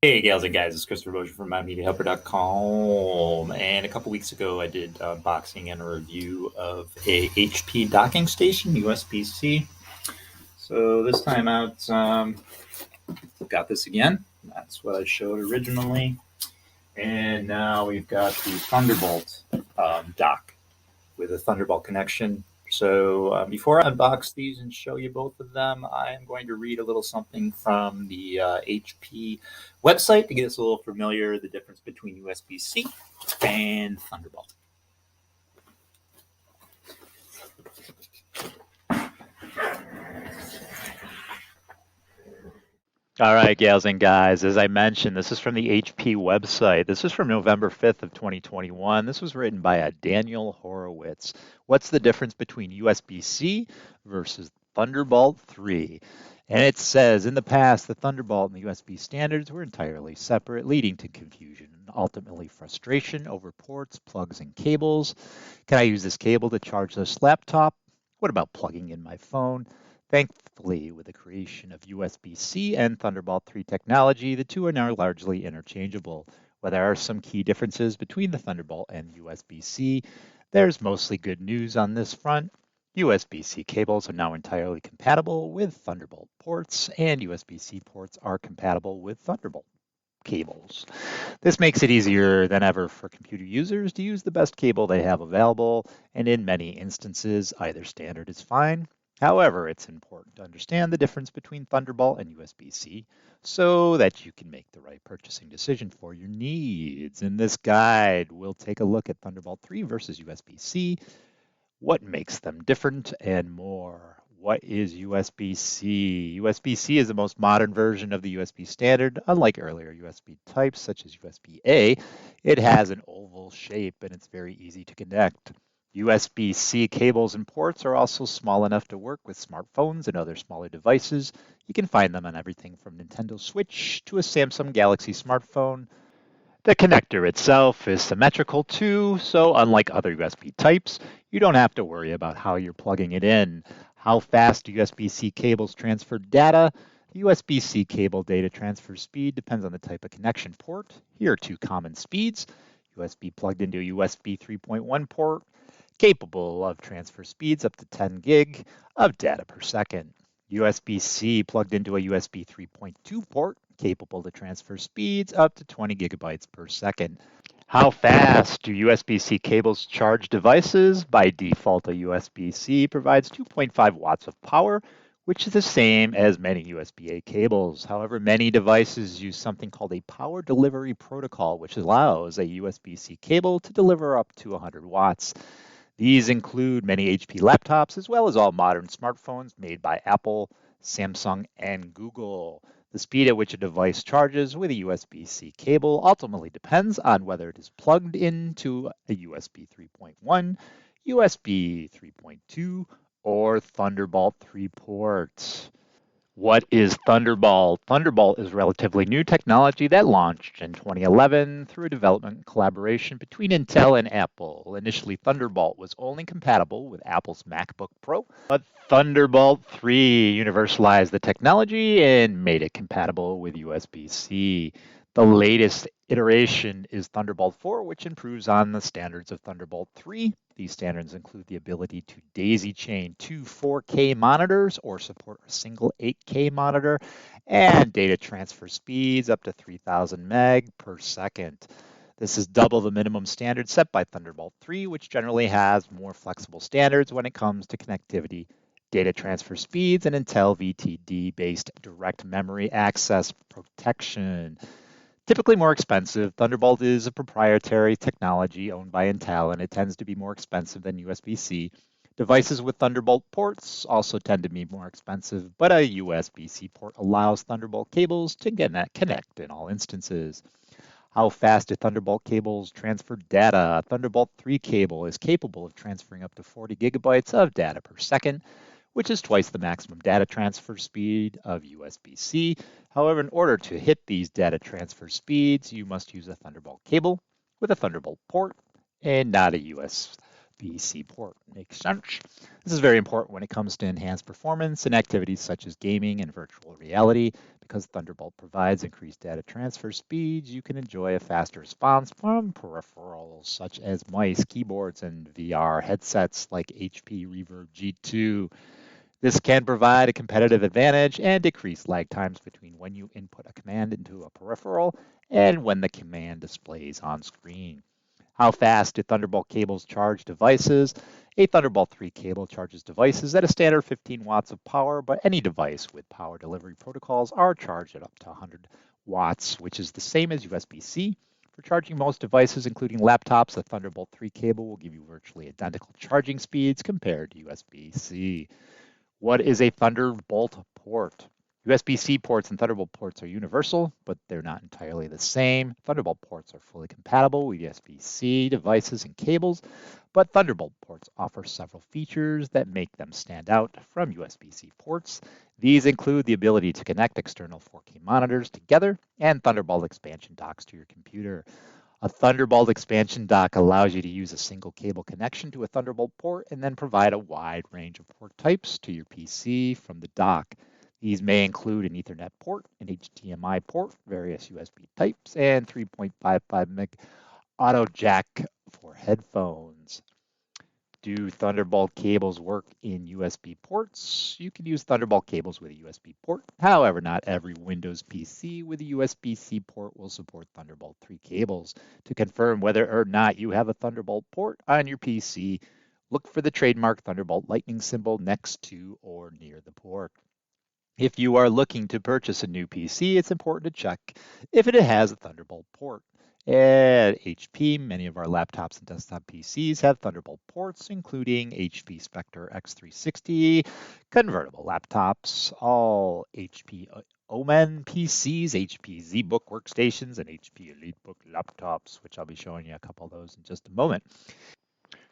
Hey, gals and guys, it's Christopher Bozier from MyMediaHelper.com. And a couple weeks ago, I did unboxing and a review of a HP docking station, USB-C. So this time out, got this again. That's what I showed originally. And now we've got the Thunderbolt dock with a Thunderbolt connection. So before I unbox these and show you both of them, I'm going to read a little something from the HP website to get us a little familiar the difference between USB-C and Thunderbolt. All right, gals and guys, as I mentioned, this is from the HP website. This is from November 5th of 2021. This was written by a Daniel Horowitz. What's the difference between USB-C versus Thunderbolt 3? And it says, in the past, the Thunderbolt and the USB standards were entirely separate, leading to confusion and ultimately frustration over ports, plugs, and cables. Can I use this cable to charge this laptop? What about plugging in my phone? Thankfully, with the creation of USB-C and Thunderbolt 3 technology, the two are now largely interchangeable. While there are some key differences between the Thunderbolt and USB-C, there's mostly good news on this front. USB-C cables are now entirely compatible with Thunderbolt ports, and USB-C ports are compatible with Thunderbolt cables. This makes it easier than ever for computer users to use the best cable they have available, and in many instances, either standard is fine. However, it's important to understand the difference between Thunderbolt and USB-C so that you can make the right purchasing decision for your needs. In this guide, we'll take a look at Thunderbolt 3 versus USB-C, what makes them different, and more. What is USB-C? USB-C is the most modern version of the USB standard. Unlike earlier USB types such as USB-A, it has an oval shape and it's very easy to connect. USB-C cables and ports are also small enough to work with smartphones and other smaller devices. You can find them on everything from Nintendo Switch to a Samsung Galaxy smartphone. The connector itself is symmetrical too, so unlike other USB types, you don't have to worry about how you're plugging it in. How fast USB-C cables transfer data? The USB-C cable data transfer speed depends on the type of connection port. Here are two common speeds. USB plugged into a USB 3.1 port, capable of transfer speeds up to 10 gig of data per second. USB-C plugged into a USB 3.2 port, capable to transfer speeds up to 20 gigabytes per second. How fast do USB-C cables charge devices? By default, a USB-C provides 2.5 watts of power, which is the same as many USB-A cables. However, many devices use something called a power delivery protocol, which allows a USB-C cable to deliver up to 100 watts. These include many HP laptops, as well as all modern smartphones made by Apple, Samsung, and Google. The speed at which a device charges with a USB-C cable ultimately depends on whether it is plugged into a USB 3.1, USB 3.2, or Thunderbolt 3 port. What is Thunderbolt? Thunderbolt is relatively new technology that launched in 2011 through a development collaboration between Intel and Apple. Initially, Thunderbolt was only compatible with Apple's MacBook Pro, but Thunderbolt 3 universalized the technology and made it compatible with USB-C. The latest iteration is Thunderbolt 4, which improves on the standards of Thunderbolt 3. These standards include the ability to daisy chain two 4K monitors or support a single 8K monitor, and data transfer speeds up to 3000 meg per second. This is double the minimum standard set by Thunderbolt 3, which generally has more flexible standards when it comes to connectivity, data transfer speeds, and Intel VTD-based direct memory access protection. Typically more expensive, Thunderbolt is a proprietary technology owned by Intel, and it tends to be more expensive than USB-C. Devices with Thunderbolt ports also tend to be more expensive, but a USB-C port allows Thunderbolt cables to connect in all instances. How fast do Thunderbolt cables transfer data? A Thunderbolt 3 cable is capable of transferring up to 40 gigabytes of data per second, which is twice the maximum data transfer speed of USB-C. However, in order to hit these data transfer speeds, you must use a Thunderbolt cable with a Thunderbolt port and not a USB-C port. Makes sense? This is very important when it comes to enhanced performance in activities such as gaming and virtual reality, Because Thunderbolt provides increased data transfer speeds, you can enjoy a faster response from peripherals such as mice, keyboards, and VR headsets like HP Reverb G2. This can provide a competitive advantage and decrease lag times between when you input a command into a peripheral and when the command displays on screen. How fast do Thunderbolt cables charge devices? A Thunderbolt 3 cable charges devices at a standard 15 watts of power, but any device with power delivery protocols are charged at up to 100 watts, which is the same as USB-C. For charging most devices, including laptops, a Thunderbolt 3 cable will give you virtually identical charging speeds compared to USB-C. What is a Thunderbolt port? USB-C ports and Thunderbolt ports are universal, but they're not entirely the same. Thunderbolt ports are fully compatible with USB-C devices and cables, but Thunderbolt ports offer several features that make them stand out from USB-C ports. These include the ability to connect external 4K monitors together and Thunderbolt expansion docks to your computer. A Thunderbolt expansion dock allows you to use a single cable connection to a Thunderbolt port and then provide a wide range of port types to your PC from the dock. These may include an Ethernet port, an HDMI port, various USB types, and 3.55 meg auto jack for headphones. Do Thunderbolt cables work in USB ports? You can use Thunderbolt cables with a USB port. However, not every Windows PC with a USB-C port will support Thunderbolt 3 cables. To confirm whether or not you have a Thunderbolt port on your PC, look for the trademark Thunderbolt lightning symbol next to or near the port. If you are looking to purchase a new PC, it's important to check if it has a Thunderbolt port. At HP, many of our laptops and desktop PCs have Thunderbolt ports, including HP Spectre X360 convertible laptops, all HP Omen PCs, HP ZBook workstations, and HP EliteBook laptops, which I'll be showing you a couple of those in just a moment.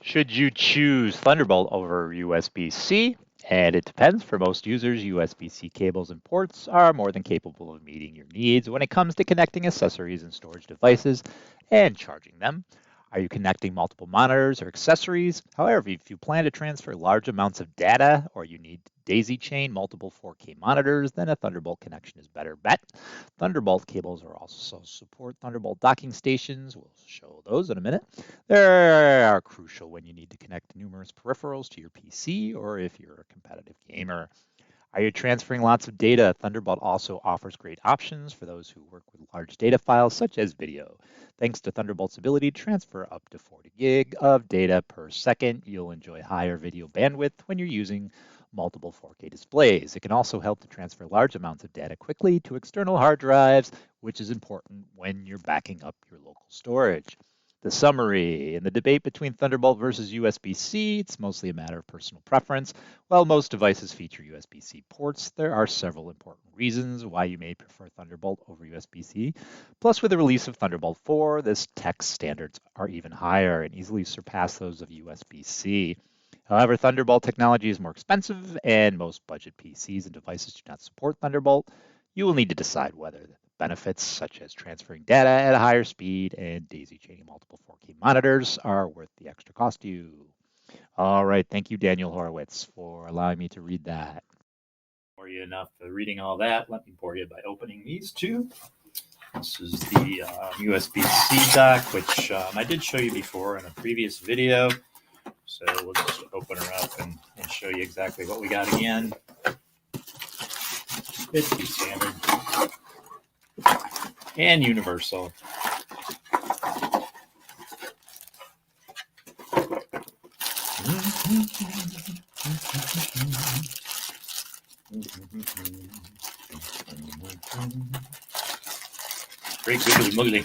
Should you choose Thunderbolt over USB-C? And it depends. For most users, USB-C cables and ports are more than capable of meeting your needs when it comes to connecting accessories and storage devices and charging them. Are you connecting multiple monitors or accessories? However, if you plan to transfer large amounts of data or you need to daisy chain multiple 4K monitors, then a Thunderbolt connection is better bet. Thunderbolt cables are also support Thunderbolt docking stations. We'll show those in a minute. They are crucial when you need to connect numerous peripherals to your PC or if you're a competitive gamer. Are you transferring lots of data? Thunderbolt also offers great options for those who work with large data files such as video. Thanks to Thunderbolt's ability to transfer up to 40 gig of data per second, you'll enjoy higher video bandwidth when you're using multiple 4K displays. It can also help to transfer large amounts of data quickly to external hard drives, which is important when you're backing up your local storage. The summary: in the debate between Thunderbolt versus USB-C, it's mostly a matter of personal preference. While most devices feature USB-C ports, there are several important reasons why you may prefer Thunderbolt over USB-C. Plus, with the release of Thunderbolt 4, this tech's standards are even higher and easily surpass those of USB-C. However, Thunderbolt technology is more expensive, and most budget PCs and devices do not support Thunderbolt. You will need to decide whether the benefits, such as transferring data at a higher speed and daisy chaining multiple 4K monitors, are worth the extra cost to you. All right, thank you, Daniel Horowitz, for allowing me to read that. Bore you enough for reading all that. Let me bore you by opening these two. This is the USB-C dock, which I did show you before in a previous video. So we'll just open her up and show you exactly what we got again. It's the standard and universal. Great googly moogly.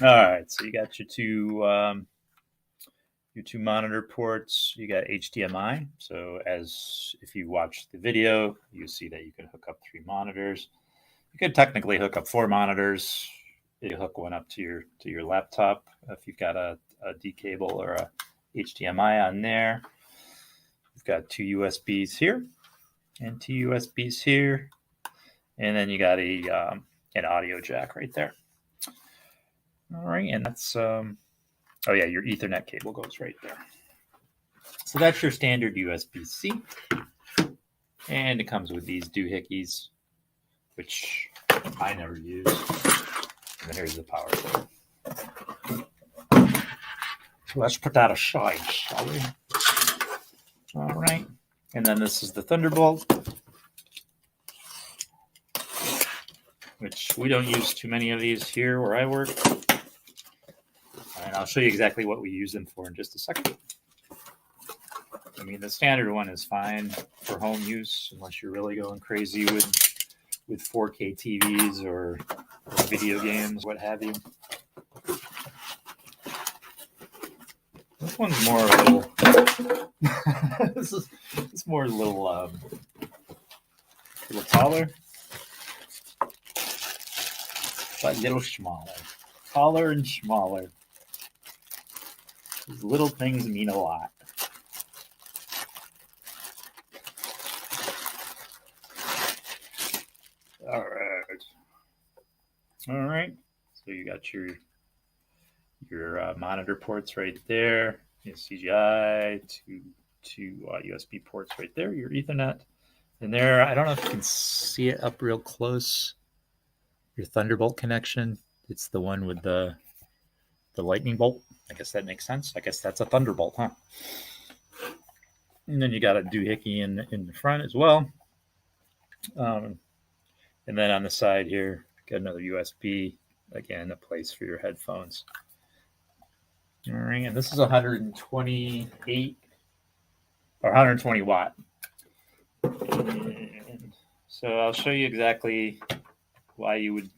All right, so you got your two monitor ports. You got HDMI. So as if you watch the video, you see that you can hook up 3 monitors. You could technically hook up 4 monitors. You hook one up to your laptop if you've got a D cable or a HDMI on there. You've got 2 USBs here and 2 USBs here, and then you got an audio jack right there. All right, and that's oh yeah, your Ethernet cable goes right there. So that's your standard USB-C. And it comes with these doohickeys, which I never use. And then here's the power cord. So let's put that aside, shall we? All right. And then this is the Thunderbolt, which we don't use too many of these here where I work. And I'll show you exactly what we use them for in just a second. I mean, the standard one is fine for home use, unless you're really going crazy with 4K TVs or video games, what have you. This one's more a little. It's more a little taller, but a little smaller. Taller and smaller. These little things mean a lot. All right. So you got your monitor ports right there. Your CGI, two USB ports right there. Your Ethernet. And there, I don't know if you can see it up real close. Your Thunderbolt connection. It's the one with the lightning bolt. I guess that makes sense. I guess that's a Thunderbolt, huh? And then you got a doohickey in the front as well. And then on the side here, got another USB. Again, a place for your headphones. All right, and this is 128 or 120 watt. And so I'll show you exactly why you would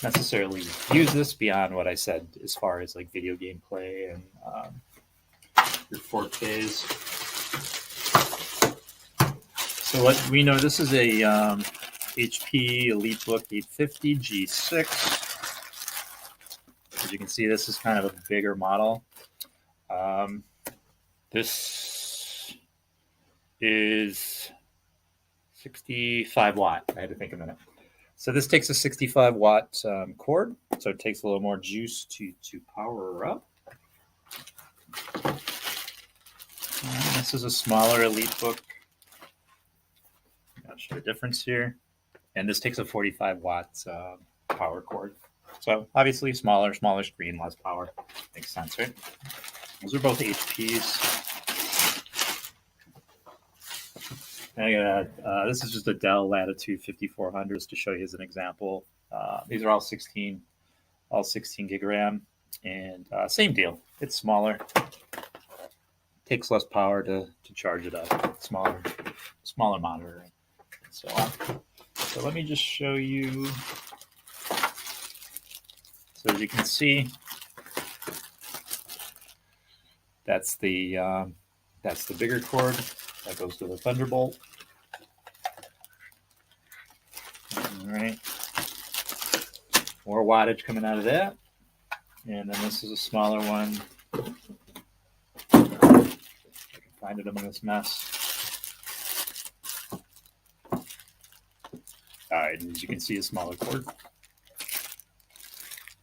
necessarily use this beyond what I said as far as like video game play and your 4Ks. So what we know, this is a HP EliteBook 850 G6. As you can see, this is kind of a bigger model. This is 65 watt. I had to think a minute. So this takes a 65 watt cord, so it takes a little more juice to power her up. This is a smaller EliteBook. I'll show the difference here. And this takes a 45 watt power cord. So obviously smaller screen, less power. Makes sense, right? Those are both HPs. This is just a Dell Latitude 5400 just to show you as an example. These are all 16 gig RAM, and same deal. It's smaller, takes less power to charge it up. Smaller monitor, and so on. So let me just show you. So as you can see, that's the bigger cord that goes to the Thunderbolt. All right, more wattage coming out of that, and then this is a smaller one. I can find it among this mess. All right, and as you can see, a smaller cord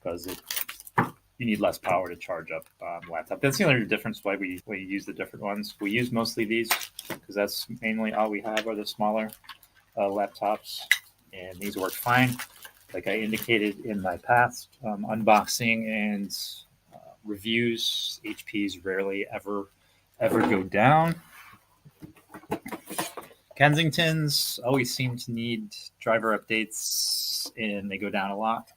because you need less power to charge up laptop. That's the only difference why we use the different ones. We use mostly these because that's mainly all we have are the smaller laptops, and these work fine. Like I indicated in my past unboxing and reviews, HPs rarely ever go down. Kensingtons always seem to need driver updates, and they go down a lot.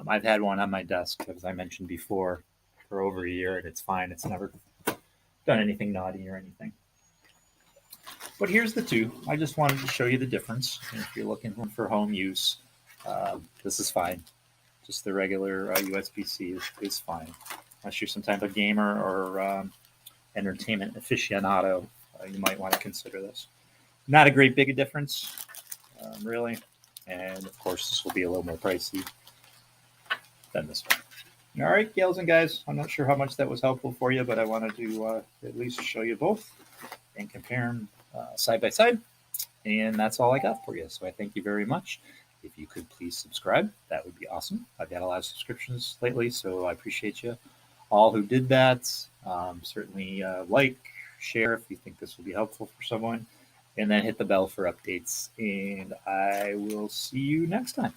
I've had one on my desk, as I mentioned before, for over a year, and it's fine. It's never done anything naughty or anything. But here's the two. I just wanted to show you the difference. And if you're looking for home use, this is fine. Just the regular USB-C is fine. Unless you're some type of gamer or entertainment aficionado, you might want to consider this. Not a great big difference, really. And of course, this will be a little more pricey than this one. All right, gals and guys, I'm not sure how much that was helpful for you, but I wanted to at least show you both and compare them side by side. And that's all I got for you. So I thank you very much. If you could please subscribe, that would be awesome. I've got a lot of subscriptions lately, so I appreciate you all who did that. Certainly like, share if you think this will be helpful for someone. and then hit the bell for updates. And I will see you next time.